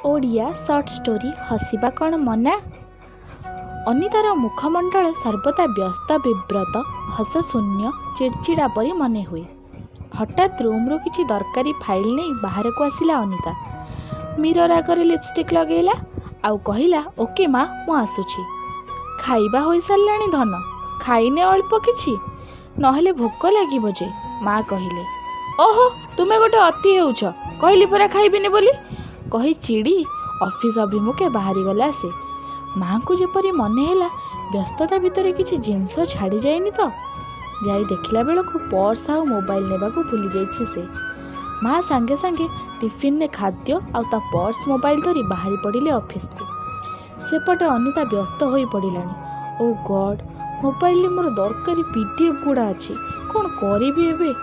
Odia shirt story हसिबा कौन मना। अनितार मुखमंडल सर्वदा व्यस्त विव्रत हसशून्य चिड़चिड़ा परी मने हुए। हठात रूम्रु किसी दरकारी फाइल नहीं बाहर को आसिला अनिता। मिरर आगे लिपस्टिक लगेला आउ कहला ओके माँ मु आसुची। खाइबा हो साराणी धन खाइने अल्प किछि नहेले भोक लागिबो जे माँ कहिले। ओहो तुमे गोटे अति हेउछ कहली परा खाइबिनी बोली कही चिड़ी ऑफिस अभिमुखे बाहरी गला से। माँ को जेपरी मनेला व्यस्तता भितर किसी जिनस छाड़ी जाइनी तो जाई देखला बेलू पर्स आ मोबाइल नेबा को भूली जाइछि से। माँ सांगे सांगे टिफिन ने खाद्य आउ ता पर्स मोबाइल धरी बाहरी पड़िले ऑफिस को। सेपटे अनिता व्यस्त होई पड़िलानी। ओ गॉड मोबाइल मोर दरकारी पीडीएफ गुड़ा अच्छी कौन करी एबे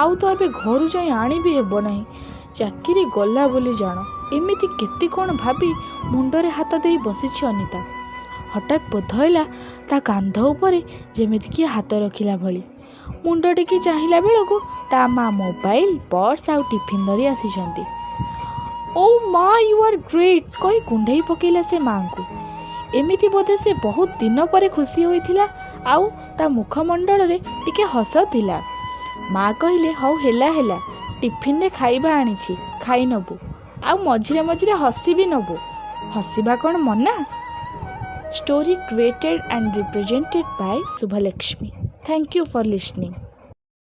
आउ तो एबे घर जाई आनी भी हेबो नहीं। चाकरी गला बोली जान एमिति केते कौन भाभी मुंडरे हाथ दे बसी अनिता। हठात बोधला ता कांध उपरे जेमिति कि हाथ रखिला भली। मुंड टेकी चाहिला बेलू ता माँ मोबाइल पर्स आउ टिफिन धरी आसी। ओ माँ यू आर ग्रेट कही कुंडई पकेला से माँ को। एमिति बोधे से बहुत दिन पर खुशी होइथिला आउ ता मुखमंडल रे टिके हस थिला। माँ कहले हौ हेला हेला टिफिन रे खाइबा आनिछि खाई नबु आउ मझिरे मझिरे हसी भी नबु हसिबा कौन मना। Story created and represented by Shubhalakshmi. Thank you for listening.